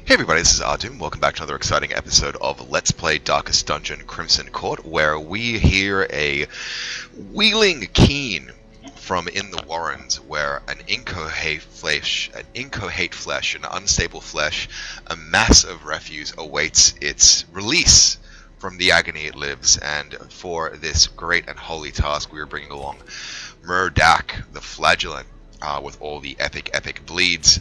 Hey everybody, this is Ahdoom. Welcome back to another exciting episode of Let's Play Darkest Dungeon Crimson Court, where we hear a wheeling keen from in the Warrens, where an incoherent flesh, an unstable flesh, a mass of refuse awaits its release from the agony it lives. And for this great and holy task, we are bringing along Murdak, the Flagellant, with all the epic bleeds.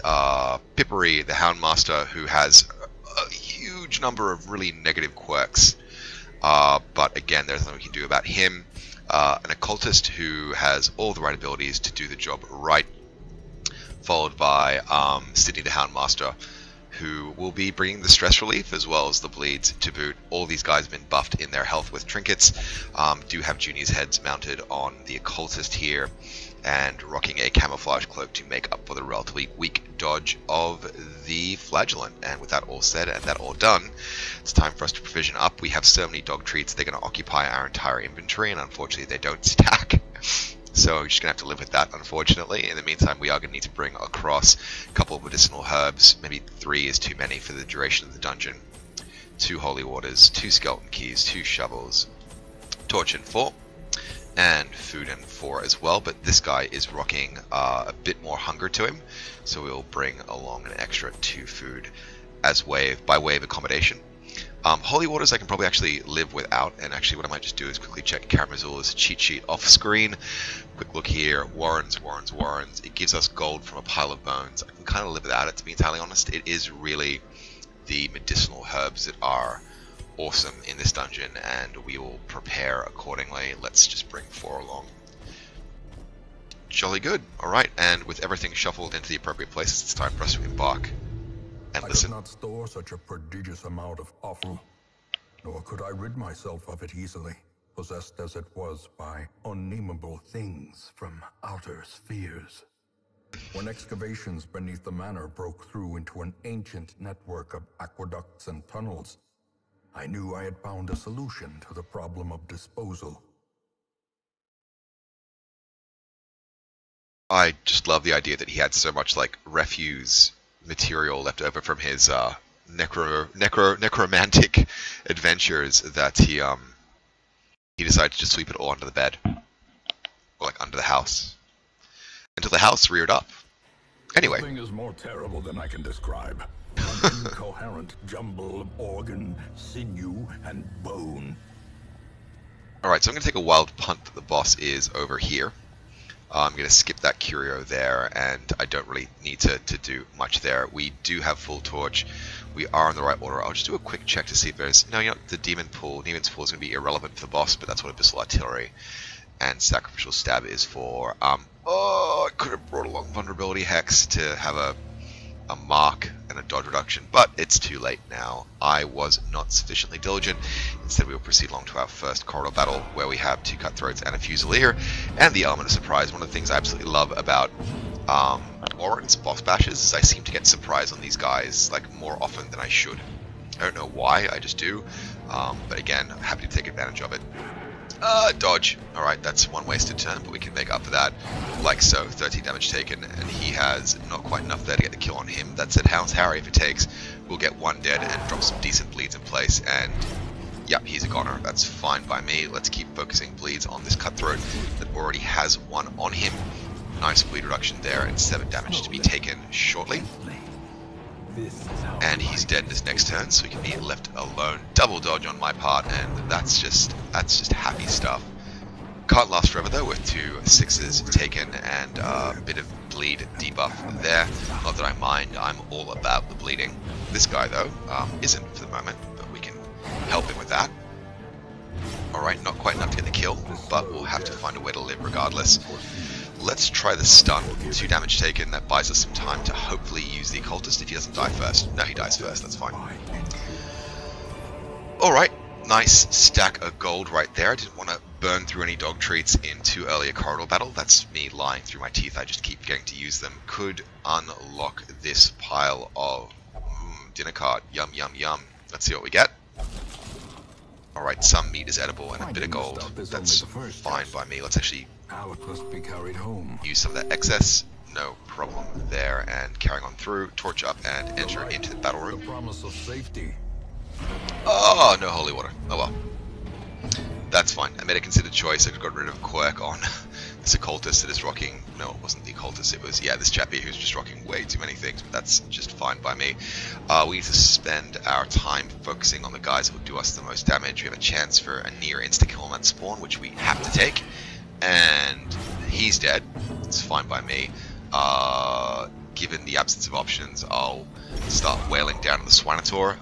Pippery, the Houndmaster, who has a huge number of really negative quirks. But again, there's nothing we can do about him. An Occultist who has all the right abilities to do the job right. Followed by Sydney, the Houndmaster, who will be bringing the stress relief as well as the bleeds to boot. All these guys have been buffed in their health with trinkets. Do have Junior's heads mounted on the Occultist here, and rocking a camouflage cloak to make up for the relatively weak dodge of the Flagellant. And with that all said and that all done, it's time for us to provision up. We have so many dog treats, they're going to occupy our entire inventory, and unfortunately they don't stack. So we're just going to have to live with that, unfortunately. In the meantime, we are going to need to bring across a couple of medicinal herbs. Maybe 3 is too many for the duration of the dungeon. 2 holy waters, 2 skeleton keys, 2 shovels, torch and 4. And food and 4 as well, but this guy is rocking a bit more hunger to him, so we'll bring along an extra 2 food as by way of accommodation. Holy waters I can probably actually live without, and actually what I might just do is quickly check Karamazula's cheat sheet off screen. Quick look here, Warrens. It gives us gold from a pile of bones. I can kind of live without it, to be entirely honest. It is really the medicinal herbs that are awesome in this dungeon, and we will prepare accordingly. Let's just bring 4 along. Jolly good. Alright, and with everything shuffled into the appropriate places, it's time for us to embark and listen. I could not store such a prodigious amount of offal, nor could I rid myself of it easily, possessed as it was by unnameable things from outer spheres. When excavations beneath the manor broke through into an ancient network of aqueducts and tunnels, I knew I had found a solution to the problem of disposal. I just love the idea that he had so much like refuse material left over from his necromantic adventures that he decided to just sweep it all under the bed, or like under the house, until the house reared up. Anyway. Nothing is more terrible than I can describe. An incoherent jumble of organ, sinew, and bone. Alright, so I'm going to take a wild punt that the boss is over here. I'm going to skip that curio there, and I don't really need to do much there. We do have full torch. We are in the right order. I'll just do a quick check to see if there's... No, you know, the Demon's Pool is going to be irrelevant for the boss, but that's what Abyssal Artillery and Sacrificial Stab is for. Oh, I could have brought along Vulnerability Hex to have a mark and a dodge reduction, but it's too late now. I was not sufficiently diligent. Instead, we will proceed along to our first corridor battle, where we have 2 cutthroats and a fusilier, and the element of surprise. One of the things I absolutely love about Warren's boss bashes is I seem to get surprise on these guys like more often than I should. I don't know why, I just do. But again, I'm happy to take advantage of it. Dodge. Alright, that's 1 wasted turn, but we can make up for that like so. 13 damage taken, and he has not quite enough there to get the kill on him. That said, Hound's Harry, if it takes, we'll get 1 dead and drop some decent bleeds in place, and yep, he's a goner. That's fine by me. Let's keep focusing bleeds on this cutthroat that already has 1 on him. Nice bleed reduction there, and 7 damage to be taken shortly. And he's dead in his next turn, so he can be left alone. Double dodge on my part, and that's just happy stuff. Can't last forever though, with 2 6s taken and a bit of bleed debuff there. Not that I mind, I'm all about the bleeding. This guy though isn't for the moment, but we can help him with that. Alright, not quite enough to get the kill, but we'll have to find a way to live regardless. Let's try the stun. 2 damage taken, that buys us some time to hopefully use the Occultist if he doesn't die first. No, he dies first, that's fine. Alright, nice stack of gold right there. I didn't want to burn through any dog treats in too early a corridor battle. That's me lying through my teeth, I just keep getting to use them. Could unlock this pile of dinner card. Yum, yum, yum. Let's see what we get. Alright, some meat is edible and a bit of gold. That's fine by me. Let's actually Now it must be carried home. use some of that excess. no problem there. And carrying on through, torch up and enter into the battle room. The promise of safety. Oh, no holy water. Oh well. That's fine. I made a considered choice. I got rid of quirk on this occultist that is rocking. No, it wasn't the occultist. It was, yeah, this chappie who's just rocking way too many things. But that's just fine by me. We need to spend our time focusing on the guys that will do us the most damage. We have a chance for a near insta-kill on that spawn, which we have to take. And he's dead. It's fine by me. Given the absence of options, I'll start wailing down on the Swanator.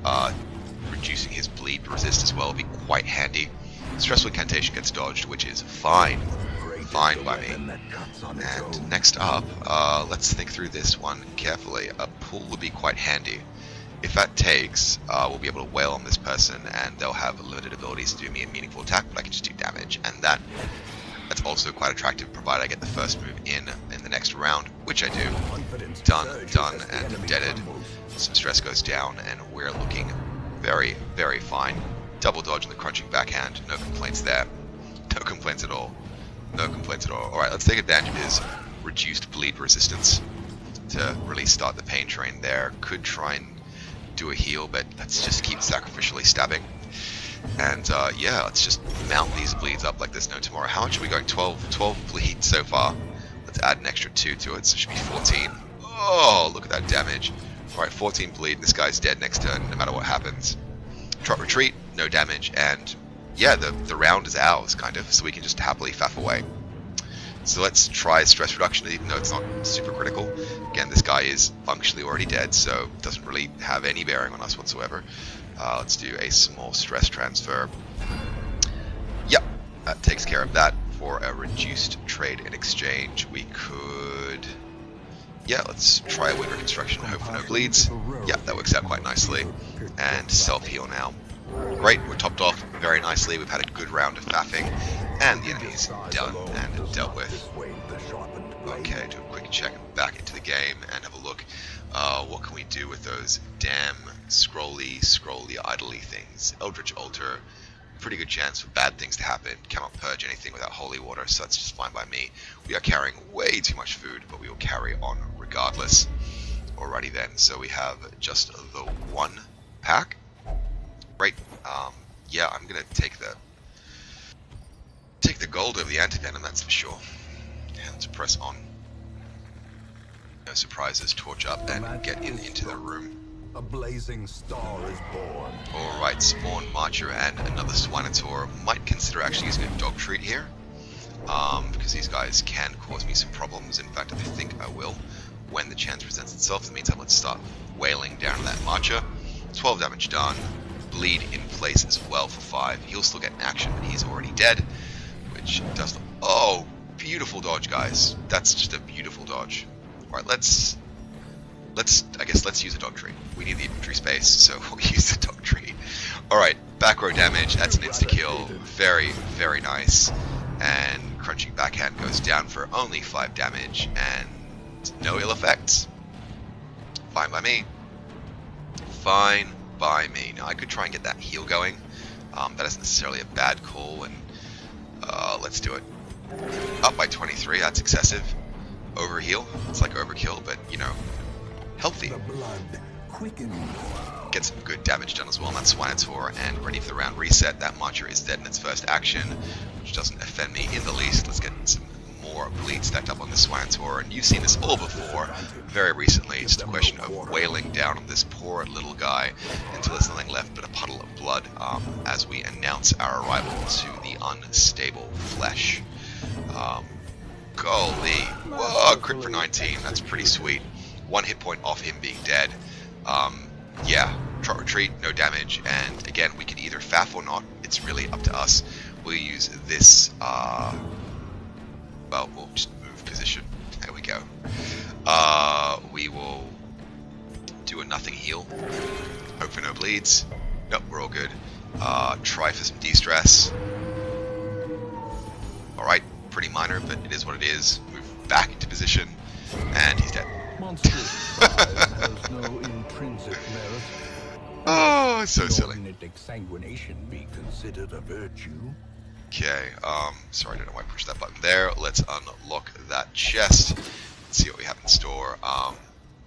Reducing his bleed resist as well will be quite handy. Stressful incantation gets dodged, which is fine. Fine by me. And next up, let's think through this one carefully. A pull would be quite handy. If that takes, we'll be able to wail on this person, and they'll have limited abilities to do me a meaningful attack, but I can just do damage. And that's also quite attractive, provided I get the first move in the next round, which I do. Done, and deaded. Some stress goes down, and we're looking very, very fine. Double dodge on the crunching backhand, no complaints there. No complaints at all. No complaints at all. Alright, let's take advantage of his reduced bleed resistance to really start the pain train there. Could try and do a heal, but let's just keep sacrificially stabbing. And yeah, let's just mount these bleeds up like there's no tomorrow. How much are we going? 12 bleed so far. Let's add an extra 2 to it, so it should be 14. Oh, look at that damage. Alright, 14 bleed, and this guy's dead next turn, no matter what happens. Trot retreat, no damage, and yeah, the round is ours, kind of, so we can just happily faff away. So let's try stress reduction, even though it's not super critical. Again, this guy is functionally already dead, so it doesn't really have any bearing on us whatsoever. Let's do a small stress transfer. Yep, that takes care of that. For a reduced trade in exchange, we could... Yeah, let's try a wind reconstruction, hope for no bleeds. Yeah, that works out quite nicely. And self-heal now. Great, we're topped off very nicely. We've had a good round of faffing, and the enemy's done and dealt with. Okay, do a quick check back into the game and have a look. What can we do with those damn scrolly, idly things? Eldritch Altar, pretty good chance for bad things to happen. Cannot purge anything without holy water, so that's just fine by me. We are carrying way too much food, but we will carry on regardless. Alrighty then, so we have just the one pack. Great. Yeah, I'm gonna take the gold over the antivenom, that's for sure. And let's press on. No surprises, torch up and get into the room. A blazing star is born. Alright, spawn, marcher, and another Swanator. Might consider actually using a dog treat here. Because these guys can cause me some problems. In fact, I think I will when the chance presents itself. In the meantime, let's start wailing down that marcher. 12 damage done. Bleed in place as well for 5. He'll still get an action, but he's already dead. Which does... Oh, beautiful dodge, guys. That's just a beautiful dodge. Alright, let's use a dog tree. We need the inventory space, so we'll use the dog tree. Alright, back row damage, that's an insta-kill. Very, very nice. And crunching backhand goes down for only 5 damage, and no ill effects. Fine by me. Fine by me. Now, I could try and get that heal going. That isn't necessarily a bad call, and let's do it. Up by 23, that's excessive. Overheal, it's like overkill, but, you know, healthy. Get some good damage done as well on that Swanator, and ready for the round reset. That Marcher is dead in its first action, which doesn't offend me in the least. Let's get some more bleed stacked up on the Swanator, and you've seen this all before, very recently. It's just a question of wailing down on this poor little guy until there's nothing left but a puddle of blood as we announce our arrival to the unstable flesh. Golly. Whoa, crit for 19. That's pretty sweet. 1 hit point off him being dead. Yeah, trot retreat, no damage, and again, we can either faff or not. It's really up to us. We'll use this, well, we'll just move position. There we go. We will do a nothing heal. Hope for no bleeds. Nope, we're all good. Try for some de-stress. Alright, pretty minor, but it is what it is. Move back into position, and he's dead. Has no intrinsic merit. Oh, it's so silly. Nor can exsanguination be considered a virtue. Okay, sorry, I don't know why I pushed that button there. Let's unlock that chest. Let's see what we have in store.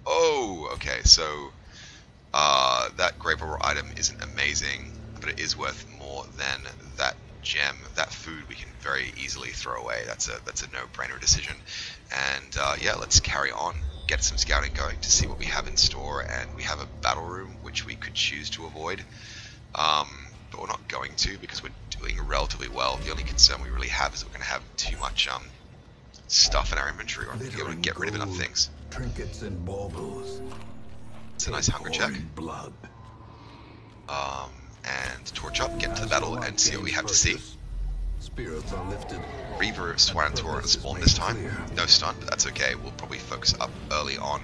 Oh, okay, so that grave robber item isn't amazing, but it is worth more than that gem. That food we can very easily throw away. That's a no-brainer decision. And yeah, let's carry on, get some scouting going to see what we have in store. And we have a battle room which we could choose to avoid, but we're not going to because we're doing relatively well. The only concern we really have is we're going to have too much stuff in our inventory, or be able to get rid of enough things. Trinkets and baubles. It's a nice hunger check. Blood. And torch up, get into the battle, and see what we have to see. Spirits are lifted. Reaver Swanator on a spawn this time. No stun, but that's okay. We'll probably focus up early on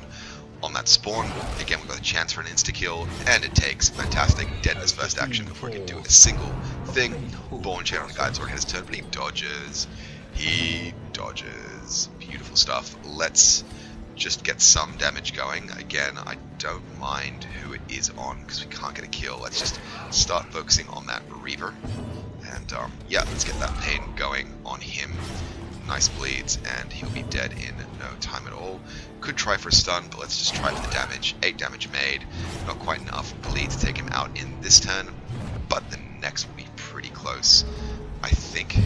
that spawn. Again, we've got a chance for an insta-kill, and it takes fantastic deadness first action before he can do a single thing. Born Chain on the guy's already had his turn, but he dodges. He dodges. Beautiful stuff. Let's just get some damage going. Again, I don't mind who it is on because we can't get a kill. Let's just start focusing on that Reaver. And yeah, let's get that pain going on him. Nice bleeds, and he'll be dead in no time at all. Could try for a stun, but let's just try for the damage. 8 damage made. Not quite enough bleed to take him out in this turn, but the next will be pretty close. I think.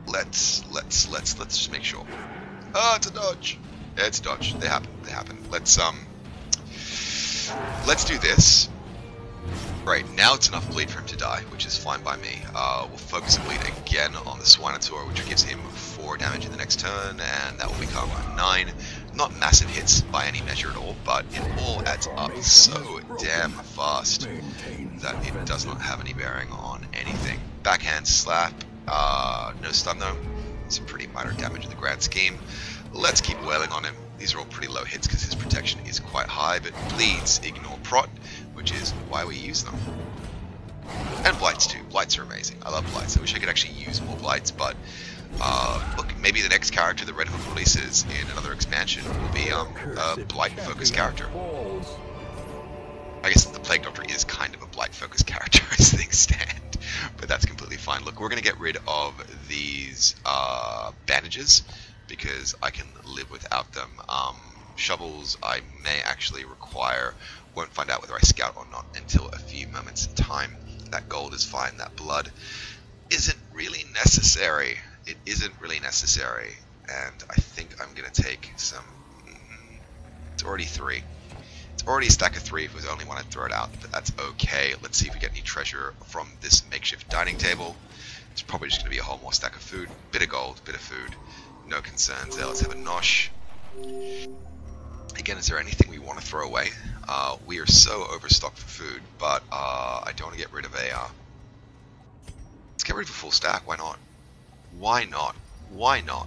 Let's just make sure. Oh, it's a dodge. Yeah, it's a dodge. They happen. They happen. Let's do this. Right, now it's enough bleed for him to die, which is fine by me. We'll focus the bleed again on the Swanator, which gives him 4 damage in the next turn, and that will become 9. Not massive hits by any measure at all, but it all adds up so damn fast that it does not have any bearing on anything. Backhand slap, no stun though. It's a pretty minor damage in the grand scheme. Let's keep wailing on him. These are all pretty low hits because his protection is quite high, but bleeds ignore prot, which is why we use them. And blights too. Blights are amazing. I love blights. I wish I could actually use more blights, but look, maybe the next character that Red Hook releases in another expansion will be a blight-focused character. I guess the Plague Doctor is kind of a blight-focused character as things stand, but that's completely fine. Look, we're going to get rid of these bandages because I can live without them. Shovels I may actually require. Won't find out whether I scout or not until a few moments in time. That gold is fine. That blood isn't really necessary. It isn't really necessary. And I think I'm going to take some... It's already 3. It's already a stack of 3 if it was only one I'd throw it out, but that's okay. Let's see if we get any treasure from this makeshift dining table. It's probably just going to be a whole more stack of food. Bit of gold, bit of food. No concerns there. Let's have a nosh. Again, is there anything we want to throw away? We are so overstocked for food, but I don't want to get rid of a... Let's get rid of a full stack. Why not? Why not? Why not?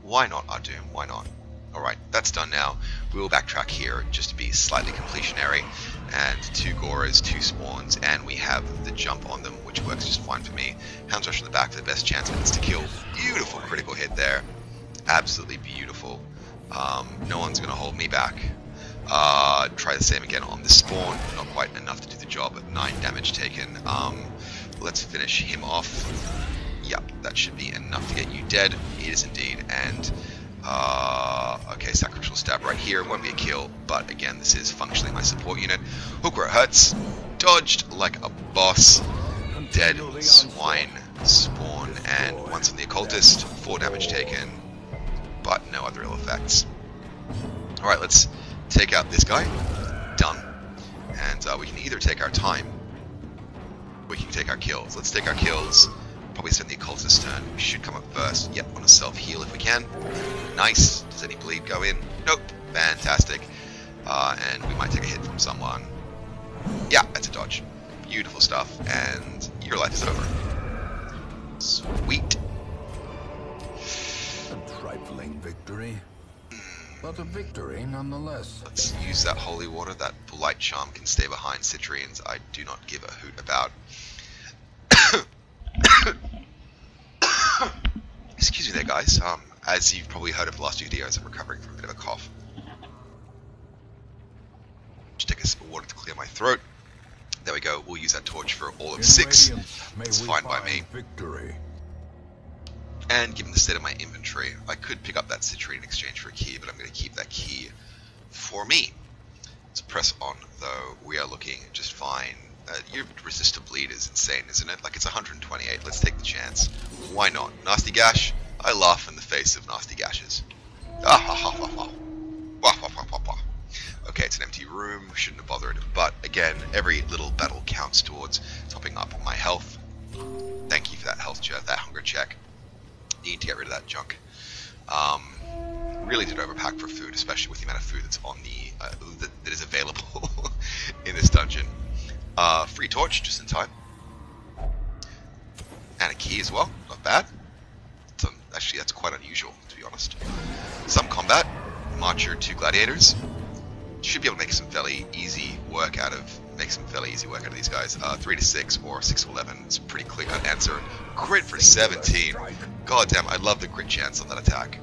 Why not, Ahdoom? Why not? Alright, that's done now. We will backtrack here just to be slightly completionary. And 2 Goras, 2 spawns, and we have the jump on them, which works just fine for me. Hounds Rush in the back for the best chance of to kill. Beautiful critical hit there. Absolutely beautiful. No one's going to hold me back. Try the same again on the spawn. Not quite enough to do the job. 9 damage taken. Let's finish him off. Yep, that should be enough to get you dead. It is indeed. And okay, sacrificial stab right here. Won't be a kill, but again, this is functionally my support unit. Hook where it hurts. Dodged like a boss. Dead swine spawn. And once on the occultist, 4 damage taken, but no other ill effects. Alright, let's take out this guy. Done. And we can either take our time, or we can take our kills. Let's take our kills. Probably spend the occultist turn. We should come up first. Yep, on a self-heal if we can. Nice. Does any bleed go in? Nope. Fantastic. And we might take a hit from someone. Yeah, that's a dodge. Beautiful stuff. And your life is over. Sweet. A trifling victory, but a victory nonetheless. Let's use that holy water. That blight charm can stay behind Citrians. I do not give a hoot about. Excuse me there, guys. As you've probably heard of the last few videos, I'm recovering from a bit of a cough. Just take a sip of water to clear my throat. There we go. We'll use that torch for all of 6. It's fine by me. Victory. And given the state of my inventory, I could pick up that citrine in exchange for a key, but I'm going to keep that key for me. Let's press on, though. We are looking just fine. Your resist to bleed is insane, isn't it? Like, it's 128. Let's take the chance. Why not? Nasty gash? I laugh in the face of nasty gashes. Ah ha ha ha ha. Wah, wah, wah, wah, wah. Okay, it's an empty room. Shouldn't have bothered. But again, every little battle counts towards topping up my health. Thank you for that health check, that hunger check. Need to get rid of that junk. Really did overpack for food, especially with the amount of food that's on the that is available in this dungeon. Free torch just in time, and a key as well. Not bad. Actually, that's quite unusual, to be honest. Some combat. Marcher, 2 gladiators. Should be able to make some fairly easy work out of these guys. 3 to 6 or 6 to 11. It's a pretty clear-cut answer. Crit for 17. God damn, I love the crit chance on that attack.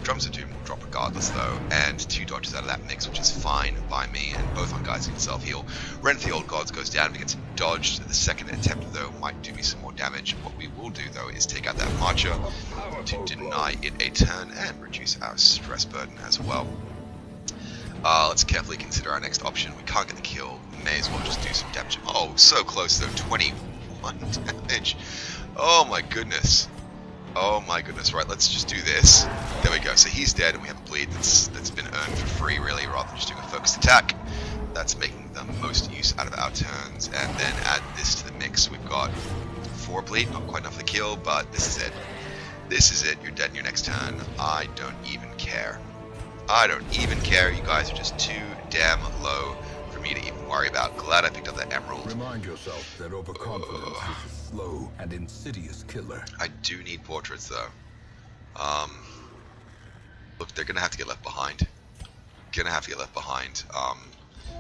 Drums of Doom will drop regardless though, and 2 dodges out of that mix, which is fine by me, and both on guys who can self-heal. Rent the Old Gods goes down if it gets dodged. The second attempt though might do me some more damage. What we will do though is take out that Marcher to deny it a turn and reduce our stress burden as well. Let's carefully consider our next option. We can't get the kill, may as well just do some damage. Oh, so close though, 21 damage. Oh my goodness. Oh my goodness, right, let's just do this. There we go, so he's dead and we have a bleed that's been earned for free really, rather than just doing a focused attack. That's making the most use out of our turns, and then add this to the mix. We've got 4 bleed, not quite enough for the kill, but this is it. This is it, you're dead in your next turn. I don't even care. I don't even care, you guys are just too damn low for me to even worry about. Glad I picked up that emerald. Remind yourself that overconfidence is a slow and insidious killer. I do need portraits though. Look, they're gonna have to get left behind.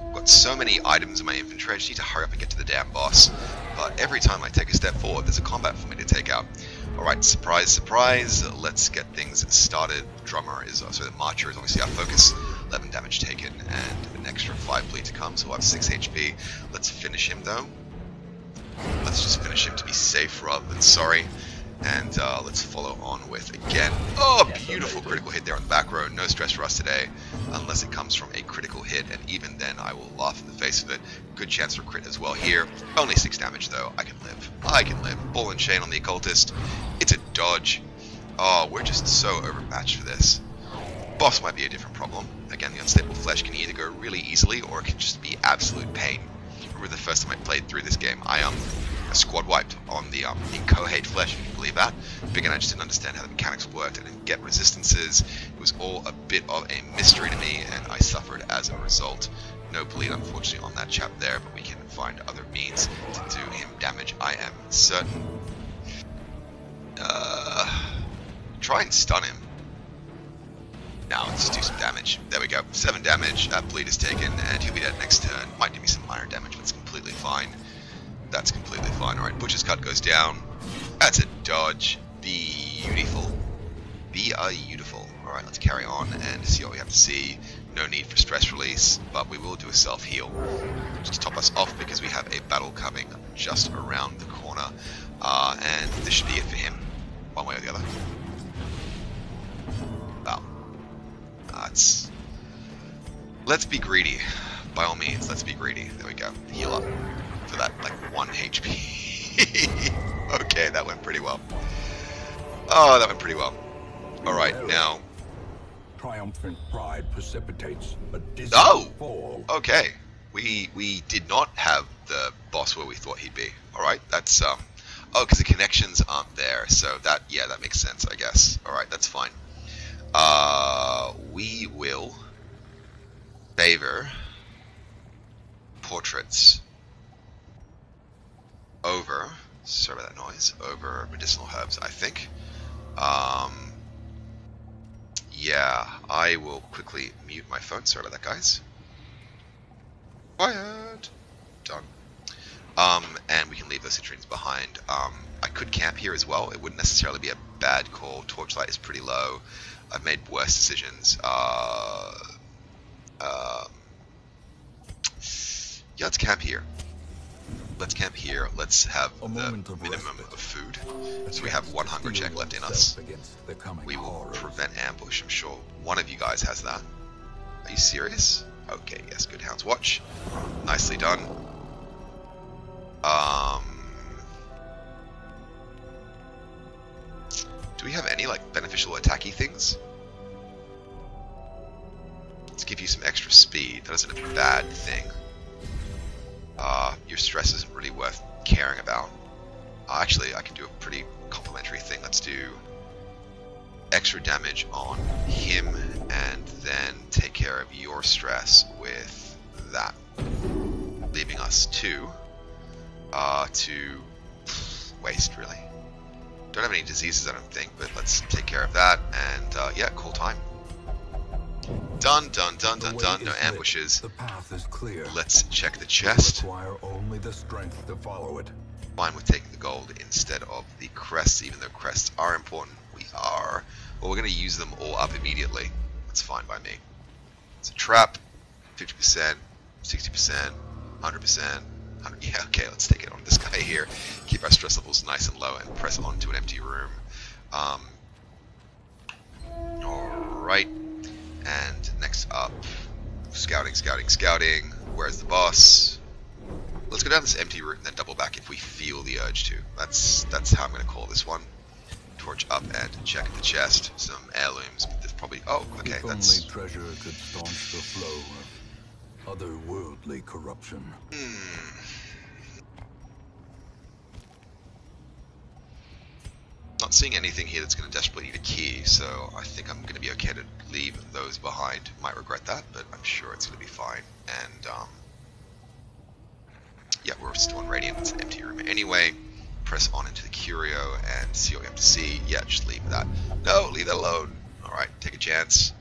I've got so many items in my inventory, I just need to hurry up and get to the damn boss. But every time I take a step forward, there's a combat for me to take out. Alright, surprise, surprise, let's get things started. The Marcher is obviously our focus. 11 damage taken, and an extra 5 bleed to come, so we'll have 6 HP. Let's finish him though. Let's just finish him to be safe rather than sorry. And let's follow on with, again, oh, beautiful critical hit there on the back row. No stress for us today, unless it comes from a critical hit, and even then I will laugh in the face of it. Good chance for crit as well here. Only 6 damage though, I can live. Ball and chain on the occultist. It's a dodge. Oh, we're just so overmatched for this. Boss might be a different problem. Again, the unstable flesh can either go really easily, or it can just be absolute pain. Remember the first time I played through this game, I squad wiped on the incohate flesh, if you can believe that. Again, I just didn't understand how the mechanics worked. I didn't get resistances. It was all a bit of a mystery to me, and I suffered as a result. No bleed, unfortunately, on that chap there, but we can find other means to do him damage, I am certain. Try and stun him. Now let's just do some damage. There we go. 7 damage. That bleed is taken, and he'll be dead next turn. Might do me some minor damage, but it's completely fine. That's completely fine. Alright, Butcher's Cut goes down. That's a dodge. Beautiful. Beautiful. Alright, let's carry on and see what we have to see. No need for stress release, but we will do a self-heal just to top us off because we have a battle coming just around the corner. And this should be it for him, one way or the other. Well, let's be greedy. By all means, let's be greedy. There we go. Heal up for that, like, 1 HP. Okay, that went pretty well. Oh, that went pretty well. Alright, now... Triumphant pride precipitates a dizzy fall. Okay. We did not have the boss where we thought he'd be. Alright, that's, oh, because the connections aren't there, so that, yeah, that makes sense, I guess. Alright, that's fine. We will favor portraits over, sorry about that noise, over medicinal herbs, I think. Yeah, I will quickly mute my phone. Sorry about that, guys. Quiet. Done. And we can leave those citrines behind. I could camp here as well. It wouldn't necessarily be a bad call. Torchlight is pretty low. I've made worse decisions. Yeah, let's camp here. let's camp here. Let's have A the moment of minimum respite. of food. So we have one hunger check left in us. We will prevent ambush. I'm sure one of you guys has that. Are you serious? Okay, yes, good Hound's Watch. Nicely done. Do we have any, like, beneficial attacky things? Let's give you some extra speed. That isn't a bad thing. Your stress isn't really worth caring about. Actually, I can do a pretty complimentary thing. Let's do extra damage on him and then take care of your stress with that. Leaving us to waste, really. Don't have any diseases, I don't think, but let's take care of that, and yeah, cool time. Done, done, done, done, done. No ambushes. The path is clear. Let's check the chest. Require only the strength to follow it. Fine with taking the gold instead of the crests, even though crests are important. We are. Well, we're going to use them all up immediately. That's fine by me. It's a trap. 50%, 60%, 100%. Yeah, okay, let's take it on this guy here. Keep our stress levels nice and low and press on to an empty room. Alright. And next up, scouting, scouting, scouting. Where's the boss? Let's go down this empty route and then double back if we feel the urge to. That's how I'm going to call this one. Torch up and check the chest. Some heirlooms, but there's probably... Oh, okay, If that's... only treasure could staunch the flow of otherworldly corruption. Not seeing anything here that's going to desperately need a key, so I think I'm going to be okay to leave those behind. Might regret that, but I'm sure it's going to be fine. And, yeah, we're still in Radiant. It's an empty room anyway. Press on into the Curio and see what we have to see. Yeah, just leave that. No, leave that alone. Alright, take a chance.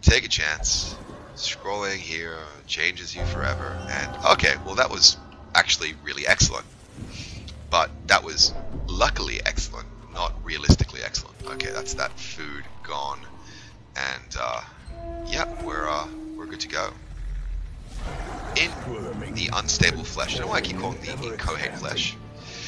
Take a chance. Scrolling here changes you forever. And, okay, well that was actually really excellent. But that was luckily excellent, not realistically excellent. Okay, that's that food gone. And, yeah, we're good to go. In the unstable flesh. I don't know why I keep calling the incoherent flesh.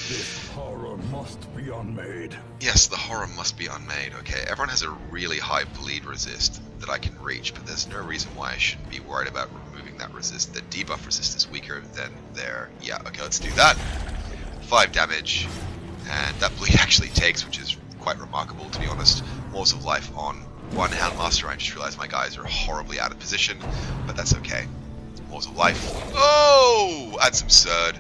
This horror must be unmade. Yes, the horror must be unmade. Okay, everyone has a really high bleed resist that I can reach, but there's no reason why I shouldn't be worried about removing that resist. The debuff resist is weaker than their... Yeah, okay, let's do that. 5 damage, and that bleed actually takes, which is quite remarkable, to be honest. Moors of Life on one Houndmaster. I just realized my guys are horribly out of position, but that's okay. Moors of Life. Oh! That's absurd.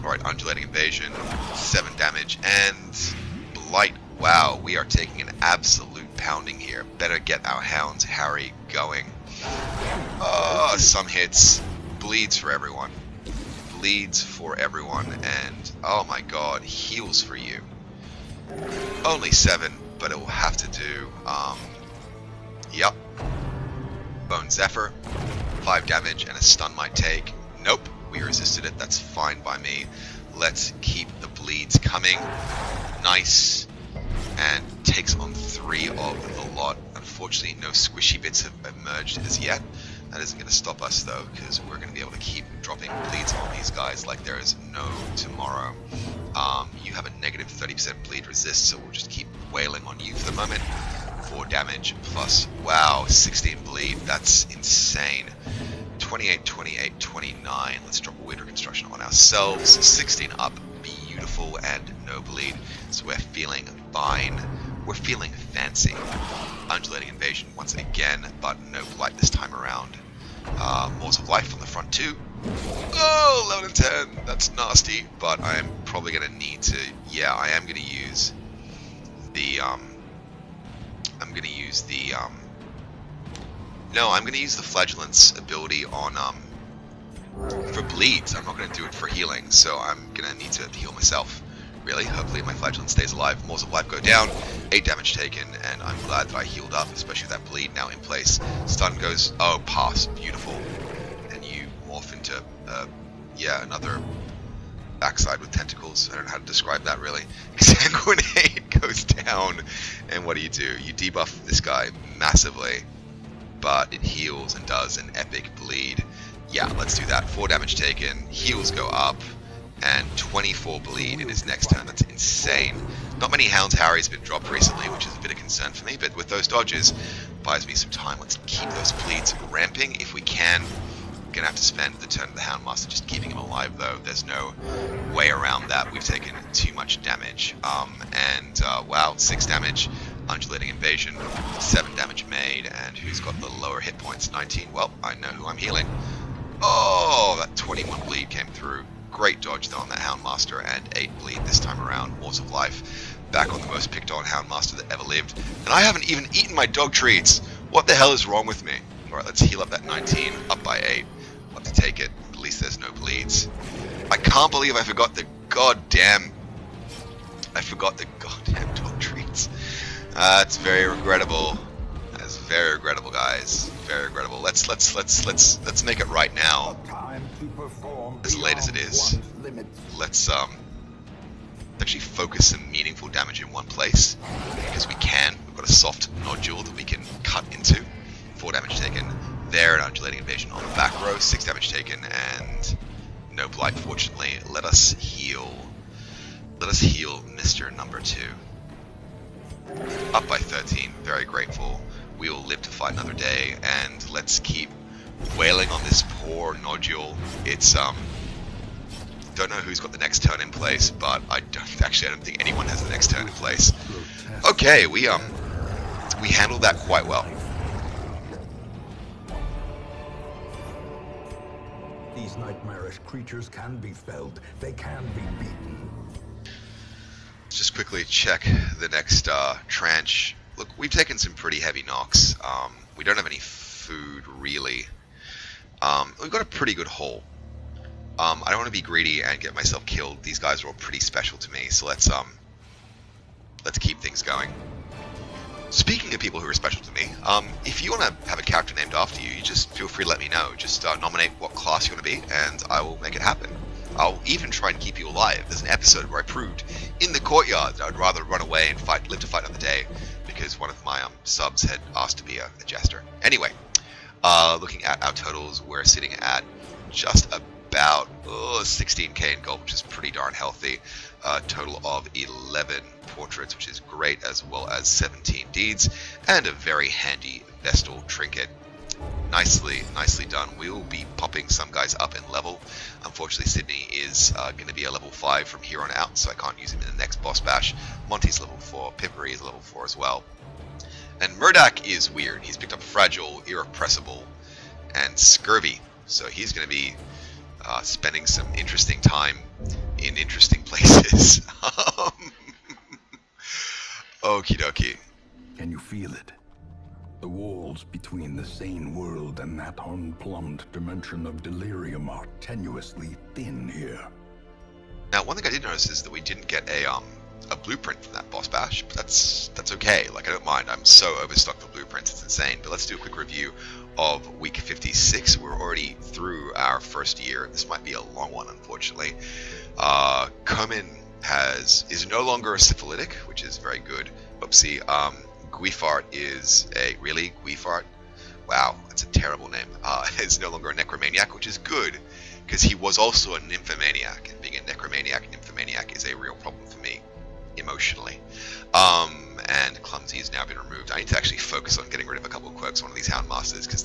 Alright, Undulating Invasion, 7 damage, and Blight. Wow, we are taking an absolute pounding here. Better get our Hounds Harry going. Some hits. Bleeds for everyone. Bleeds for everyone, and oh my god, heals for you. Only 7, but it will have to do. Yep. Bone Zephyr, 5 damage, and a stun might take. Nope. We resisted it, that's fine by me. Let's keep the bleeds coming. Nice. And takes on 3 of the lot. Unfortunately, no squishy bits have emerged as yet. That isn't going to stop us though, because we're going to be able to keep dropping bleeds on these guys like there is no tomorrow. You have a negative 30% bleed resist, so we'll just keep wailing on you for the moment. 4 damage plus, wow, 16 bleed. That's insane. 28, 28, 29. Let's drop a weird reconstruction on ourselves. 16 up, beautiful, and no bleed. So we're feeling fine. We're feeling fancy. Undulating Invasion once again, but no blight this time around. Moors of Life on the front too. Oh, 11 and 10. That's nasty, but I'm probably going to need to... Yeah, I am going to use the... I'm going to use the... No, I'm going to use the Flagellant's ability on, for bleeds. I'm not going to do it for healing, so I'm going to need to heal myself, really. Hopefully my Flagellant stays alive. Moors of Life go down, 8 damage taken, and I'm glad that I healed up, especially with that bleed now in place. Stun goes, oh, pass, beautiful. And you morph into, yeah, another backside with tentacles. I don't know how to describe that, really. Sanguinate goes down, and what do? You debuff this guy massively. But it heals and does an epic bleed. Yeah, let's do that. 4 damage taken, heals go up, and 24 bleed in his next turn. That's insane. Not many Hounds Harry's been dropped recently, which is a bit of concern for me, but with those dodges, buys me some time. Let's keep those bleeds ramping if we can. We're gonna have to spend the turn of the Houndmaster just keeping him alive, though. There's no way around that. We've taken too much damage. Wow, 6 damage. Undulating Invasion, 7 damage made, and who's got the lower hit points? 19. Well, I know who I'm healing. Oh, that 21 bleed came through. Great dodge though on that Houndmaster, and 8 bleed this time around. Wars of Life, back on the most picked on Houndmaster that ever lived. And I haven't even eaten my dog treats. What the hell is wrong with me? Alright, let's heal up that 19, up by 8. I'll have to take it. At least there's no bleeds. I can't believe I forgot the goddamn dog treats. It's very regrettable. That's very regrettable, guys. Very regrettable. Let's make it right now. As late as it is, let's actually focus some meaningful damage in one place, because we can. We've got a soft nodule that we can cut into. 4 damage taken there, an undulating invasion on the back row. 6 damage taken and no blight, fortunately. Let us heal. Let us heal Mr. Number 2. Up by 13. Very grateful. We will live to fight another day, and let's keep wailing on this poor nodule. It's don't know who's got the next turn in place, but I don't think anyone has the next turn in place. Okay, we handled that quite well. These nightmarish creatures can be felled. They can be beaten. Let's just quickly check the next tranche. Look, we've taken some pretty heavy knocks. We don't have any food really. We've got a pretty good haul. I don't want to be greedy and get myself killed. These guys are all pretty special to me, so let's keep things going. Speaking of people who are special to me, if you want to have a character named after you, you just feel free to let me know. Just nominate what class you want to be, and I will make it happen. I'll even try and keep you alive. There's an episode where I proved in the courtyard that I'd rather run away and live to fight another day, because one of my subs had asked to be a jester. Anyway, looking at our totals, we're sitting at just about 16k in gold, which is pretty darn healthy. Total of 11 portraits, which is great, as well as 17 deeds, and a very handy Vestal trinket. Nicely done. We will be popping some guys up in level. Unfortunately, Sydney is going to be a level 5 from here on out, so I can't use him in the next boss bash. Monty's level 4, Pippery is level 4 as well. And Murdoch is weird. He's picked up Fragile, Irrepressible, and Scurvy. So he's going to be spending some interesting time in interesting places. Okie dokie. Can you feel it? The walls between the sane world and that unplumbed dimension of delirium are tenuously thin here. Now, one thing I did notice is that we didn't get a blueprint from that boss bash, but that's okay. Like, I don't mind. I'm so overstocked for blueprints, it's insane. But let's do a quick review of week 56. We're already through our first year. This might be a long one, unfortunately. Komen is no longer a syphilitic, which is very good. Oopsie. Guifart is Guifart? Wow, that's a terrible name. Is no longer a necromaniac, which is good, because he was also a nymphomaniac, and being a nymphomaniac is a real problem for me, emotionally. And Clumsy has now been removed. I need to actually focus on getting rid of a couple of quirks on one of these Houndmasters, because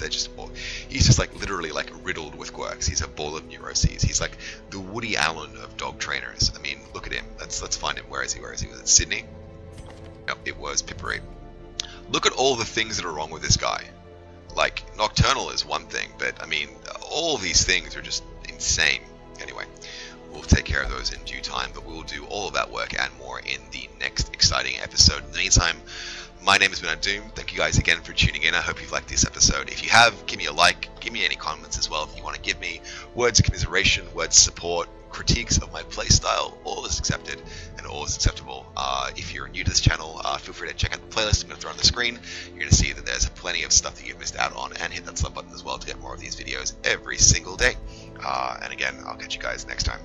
he's just like literally like riddled with quirks. He's a ball of neuroses. He's like the Woody Allen of dog trainers. I mean, look at him. Let's find him. Where is he? Was it Sydney? No, it was Pippery. Look at all the things that are wrong with this guy. Like, Nocturnal is one thing, but I mean, all these things are just insane. Anyway, we'll take care of those in due time, but we'll do all of that work and more in the next exciting episode. In the meantime, my name has been Ahdoom. Thank you guys again for tuning in. I hope you've liked this episode. If you have, give me a like, give me any comments as well if you want to give me words of commiseration, words of support, critiques of my playstyle. All is accepted and all is acceptable. If you're new to this channel, feel free to check out the playlist I'm going to throw on the screen. You're going to see that there's plenty of stuff that you've missed out on, and hit that sub button as well to get more of these videos every single day. And again, I'll catch you guys next time.